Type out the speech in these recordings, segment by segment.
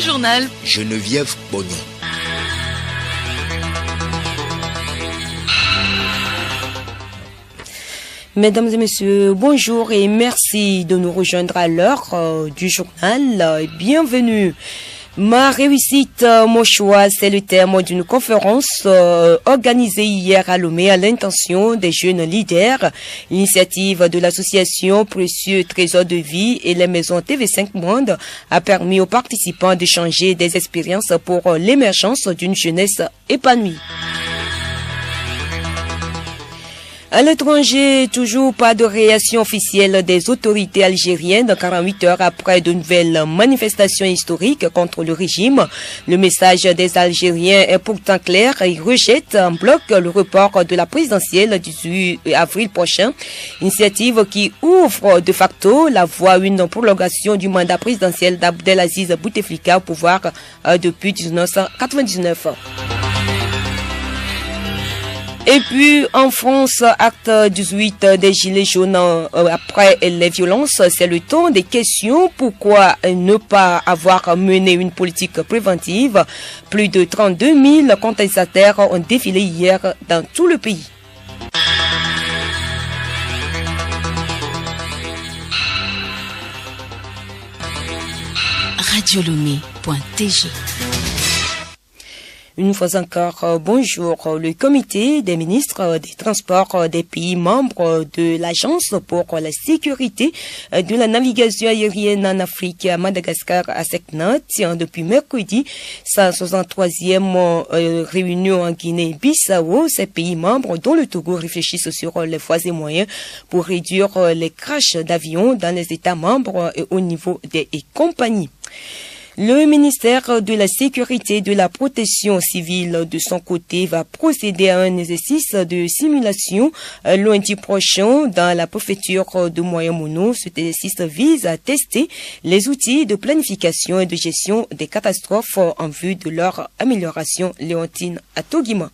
Le journal Geneviève Bognon. Mesdames et messieurs, bonjour et merci de nous rejoindre à l'heure du journal. Bienvenue. Ma réussite, mon choix, c'est le thème d'une conférence organisée hier à Lomé à l'intention des jeunes leaders. L'initiative de l'association Précieux Trésor de Vie et les maisons TV5 Monde a permis aux participants d'échanger des expériences pour l'émergence d'une jeunesse épanouie. À l'étranger, toujours pas de réaction officielle des autorités algériennes 48 heures après de nouvelles manifestations historiques contre le régime. Le message des Algériens est pourtant clair. Ils rejettent en bloc le report de la présidentielle du 18 avril prochain. Initiative qui ouvre de facto la voie à une prolongation du mandat présidentiel d'Abdelaziz Bouteflika au pouvoir depuis 1999. Et puis, en France, acte 18 des Gilets jaunes après les violences, c'est le temps des questions. Pourquoi ne pas avoir mené une politique préventive? Plus de 32 000 contestataires ont défilé hier dans tout le pays. radiolomé.tg. Une fois encore, bonjour. Le comité des ministres des transports des pays membres de l'Agence pour la sécurité de la navigation aérienne en Afrique à Madagascar à Sekna tient depuis mercredi sa 63e réunion en Guinée-Bissau. Ces pays membres, dont le Togo, réfléchissent sur les voies et moyens pour réduire les crashs d'avions dans les États membres et au niveau des compagnies. Le ministère de la Sécurité et de la Protection civile, de son côté, va procéder à un exercice de simulation lundi prochain dans la préfecture de Moyen-Mono. Cet exercice vise à tester les outils de planification et de gestion des catastrophes en vue de leur amélioration. Léontine Atogima.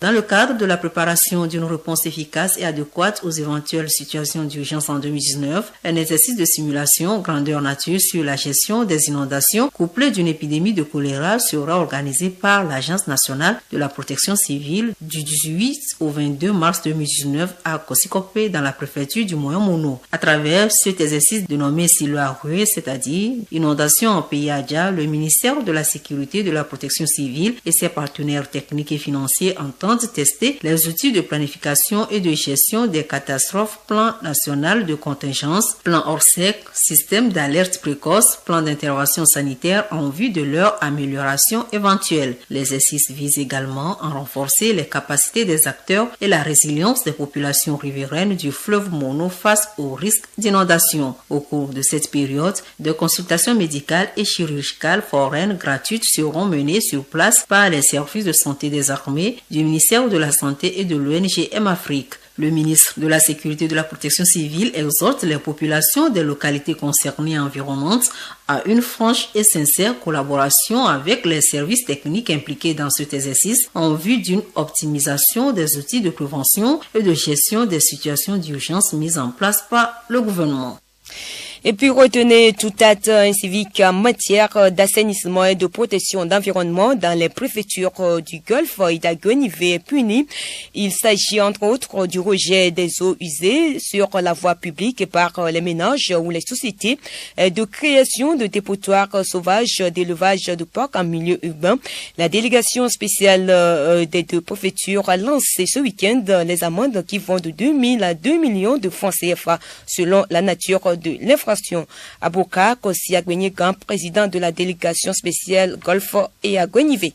Dans le cadre de la préparation d'une réponse efficace et adéquate aux éventuelles situations d'urgence en 2019, un exercice de simulation grandeur nature sur la gestion des inondations couplé d'une épidémie de choléra sera organisé par l'Agence nationale de la protection civile du 18 au 22 mars 2019 à Kossikopé dans la préfecture du Moyen-Mono. À travers cet exercice dénommé Siloarue, c'est-à-dire inondation en pays Adja, le ministère de la Sécurité et de la Protection civile et ses partenaires techniques et financiers entendent tester les outils de planification et de gestion des catastrophes, plan national de contingence, plan ORSEC, système d'alerte précoce, plan d'intervention sanitaire en vue de leur amélioration éventuelle. L'exercice vise également à renforcer les capacités des acteurs et la résilience des populations riveraines du fleuve Mono face aux risques d'inondation. Au cours de cette période, des consultations médicales et chirurgicales foraines gratuites seront menées sur place par les services de santé des armées, du ministère de la Santé et de l'ONG M-Afrique. Le ministre de la Sécurité et de la Protection civile exhorte les populations des localités concernées environnantes à une franche et sincère collaboration avec les services techniques impliqués dans cet exercice en vue d'une optimisation des outils de prévention et de gestion des situations d'urgence mises en place par le gouvernement. Et puis retenez tout acte civique en matière d'assainissement et de protection d'environnement dans les préfectures du Golfe d'Agonivé et Puni. Il s'agit entre autres du rejet des eaux usées sur la voie publique par les ménages ou les sociétés, de création de dépotoirs sauvages d'élevage de porcs en milieu urbain. La délégation spéciale des deux préfectures a lancé ce week-end les amendes qui vont de 2 000 à 2 millions de francs CFA selon la nature de l'infrastructure. Aboka Kossi Agbenyegan, président de la délégation spéciale Golfe et Agonivé.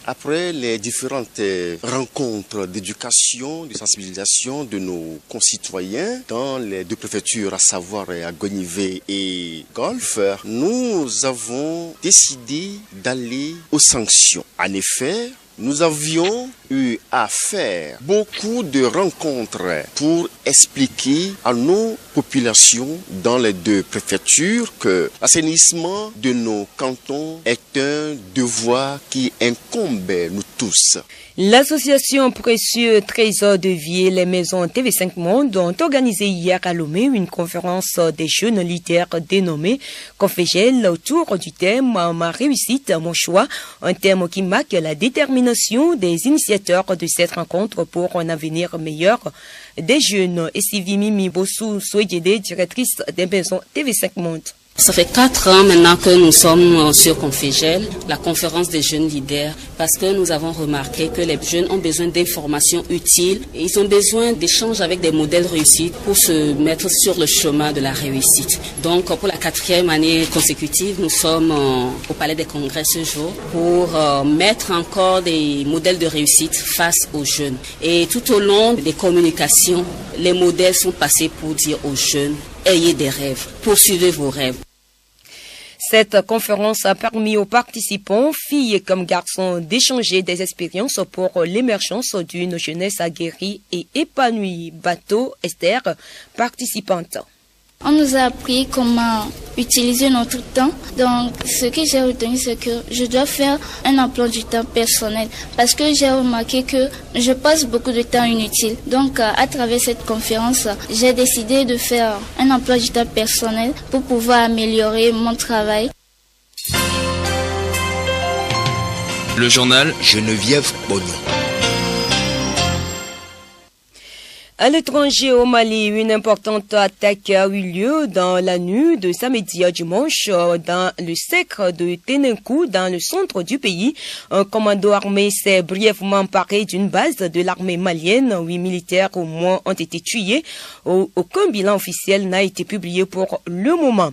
Après les différentes rencontres d'éducation, de sensibilisation de nos concitoyens dans les deux préfectures, à savoir Agonivé et Golfe, nous avons décidé d'aller aux sanctions. En effet, nous avions eu à faire beaucoup de rencontres pour expliquer à nos populations dans les deux préfectures que l'assainissement de nos cantons est un devoir qui incombe nous tous. L'association Précieux Trésor de Vie et les maisons TV5 Monde ont organisé hier à Lomé une conférence des jeunes leaders dénommée Confégel autour du thème « Ma réussite, mon choix », un thème qui marque la détermination des initiateurs de cette rencontre pour un avenir meilleur des jeunes. Et Sylvie Mimi Bossou Soyede, directrice des maisons TV5 Monde. Ça fait 4 ans maintenant que nous sommes sur Confégel, la conférence des jeunes leaders, parce que nous avons remarqué que les jeunes ont besoin d'informations utiles et ils ont besoin d'échanges avec des modèles réussis pour se mettre sur le chemin de la réussite. Donc pour la 4e année consécutive, nous sommes au Palais des Congrès ce jour pour mettre encore des modèles de réussite face aux jeunes. Et tout au long des communications, les modèles sont passés pour dire aux jeunes: ayez des rêves, poursuivez vos rêves. Cette conférence a permis aux participants, filles comme garçons, d'échanger des expériences pour l'émergence d'une jeunesse aguerrie et épanouie. Bateau Esther, participante. On nous a appris comment utiliser notre temps. Donc, ce que j'ai retenu, c'est que je dois faire un emploi du temps personnel parce que j'ai remarqué que je passe beaucoup de temps inutile. Donc, à travers cette conférence, j'ai décidé de faire un emploi du temps personnel pour pouvoir améliorer mon travail. Le journal Geneviève Bonny. À l'étranger, au Mali, une importante attaque a eu lieu dans la nuit de samedi à dimanche dans le secteur de Ténenkou, dans le centre du pays. Un commando armé s'est brièvement emparé d'une base de l'armée malienne. 8 militaires au moins ont été tués. Aucun bilan officiel n'a été publié pour le moment.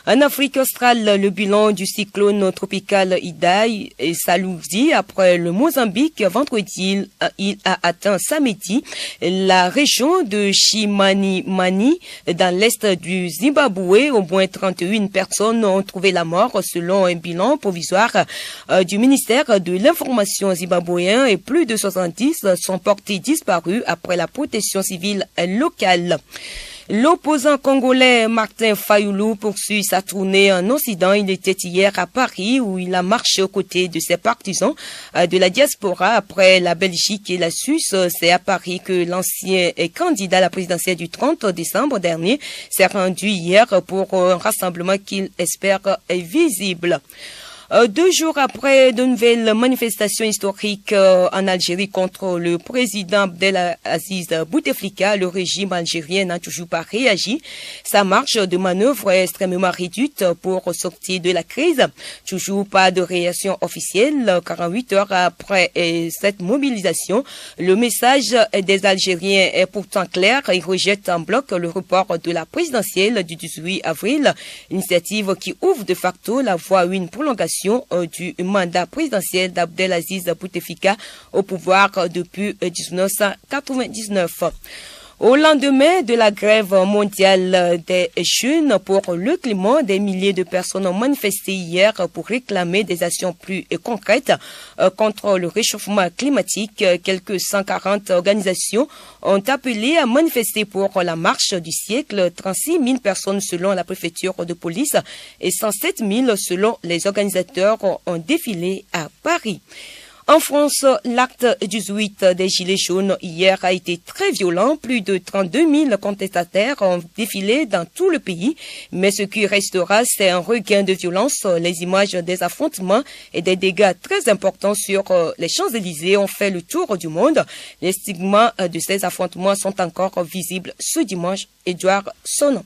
En Afrique australe, le bilan du cyclone tropical Idai s'alourdit après le Mozambique. Vendredi, il a atteint samedi la région de Chimanimani dans l'est du Zimbabwe. Au moins 31 personnes ont trouvé la mort selon un bilan provisoire du ministère de l'Information zimbabwéen et plus de 70 sont portés disparus après la protection civile locale. L'opposant congolais Martin Fayoulou poursuit sa tournée en Occident. Il était hier à Paris où il a marché aux côtés de ses partisans de la diaspora. Après la Belgique et la Suisse, c'est à Paris que l'ancien candidat à la présidentielle du 30 décembre dernier s'est rendu hier pour un rassemblement qu'il espère visible. 2 jours après de nouvelles manifestations historiques en Algérie contre le président Abdelaziz Bouteflika, le régime algérien n'a toujours pas réagi. Sa marge de manœuvre est extrêmement réduite pour sortir de la crise. Toujours pas de réaction officielle. 48 heures après cette mobilisation, le message des Algériens est pourtant clair. Ils rejettent en bloc le report de la présidentielle du 18 avril, initiative qui ouvre de facto la voie à une prolongation du mandat présidentiel d'Abdelaziz Bouteflika au pouvoir depuis 1999. Au lendemain de la grève mondiale des jeunes pour le climat, des milliers de personnes ont manifesté hier pour réclamer des actions plus concrètes contre le réchauffement climatique. Quelques 140 organisations ont appelé à manifester pour la marche du siècle. 36 000 personnes selon la préfecture de police et 107 000 selon les organisateurs ont défilé à Paris. En France, l'acte 18 des Gilets jaunes hier a été très violent. Plus de 32 000 contestataires ont défilé dans tout le pays. Mais ce qui restera, c'est un regain de violence. Les images des affrontements et des dégâts très importants sur les Champs-Élysées ont fait le tour du monde. Les stigmates de ces affrontements sont encore visibles ce dimanche. Édouard Sonon.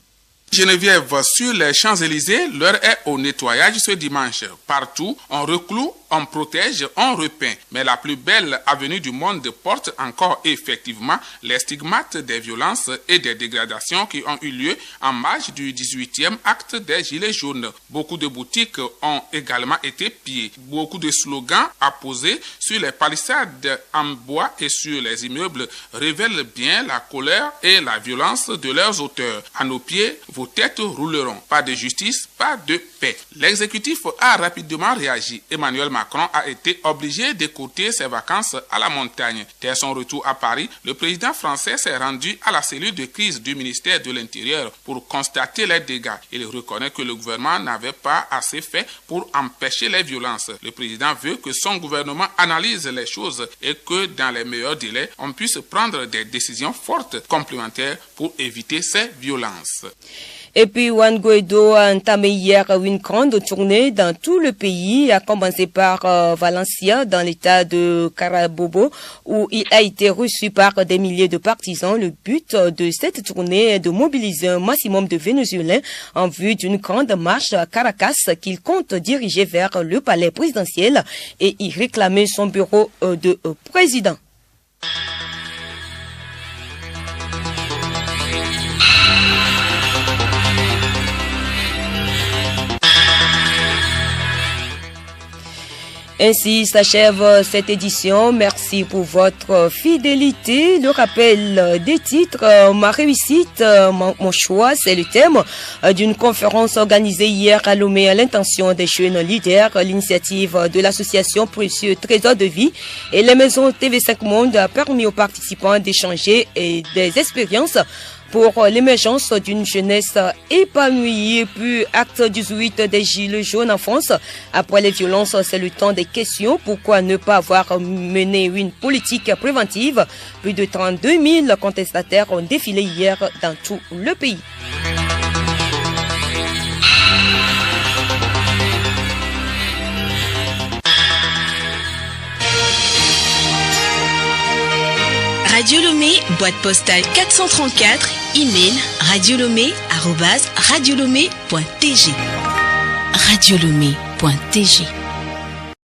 Geneviève, sur les Champs-Élysées, l'heure est au nettoyage ce dimanche. Partout, on recloue, on protège, on repeint. Mais la plus belle avenue du monde porte encore effectivement les stigmates des violences et des dégradations qui ont eu lieu en marge du 18e acte des Gilets jaunes. Beaucoup de boutiques ont également été pillées. Beaucoup de slogans apposés sur les palissades en bois et sur les immeubles révèlent bien la colère et la violence de leurs auteurs. À nos pieds, vous vos têtes rouleront. Pas de justice, pas de paix. L'exécutif a rapidement réagi. Emmanuel Macron a été obligé d'écourter ses vacances à la montagne. Dès son retour à Paris, le président français s'est rendu à la cellule de crise du ministère de l'Intérieur pour constater les dégâts. Il reconnaît que le gouvernement n'avait pas assez fait pour empêcher les violences. Le président veut que son gouvernement analyse les choses et que dans les meilleurs délais, on puisse prendre des décisions fortes complémentaires pour éviter ces violences. Et puis, Juan Guaido a entamé hier une grande tournée dans tout le pays, à commencer par Valencia, dans l'état de Carabobo, où il a été reçu par des milliers de partisans. Le but de cette tournée est de mobiliser un maximum de Vénézuéliens en vue d'une grande marche à Caracas qu'il compte diriger vers le palais présidentiel et y réclamer son bureau de président. Ainsi s'achève cette édition. Merci pour votre fidélité. Le rappel des titres. Ma réussite, mon choix, c'est le thème d'une conférence organisée hier à Lomé à l'intention des jeunes leaders. L'initiative de l'association Précieux Trésor de Vie et les maisons TV5 Monde a permis aux participants d'échanger des expériences pour l'émergence d'une jeunesse épanouie. Puis, acte 18 des Gilets jaunes en France. Après les violences, c'est le temps des questions. Pourquoi ne pas avoir mené une politique préventive? Plus de 32 000 contestataires ont défilé hier dans tout le pays. Radio Lomé, boîte postale 434, email radiolomé@radiolomé.tg. radiolomé.tg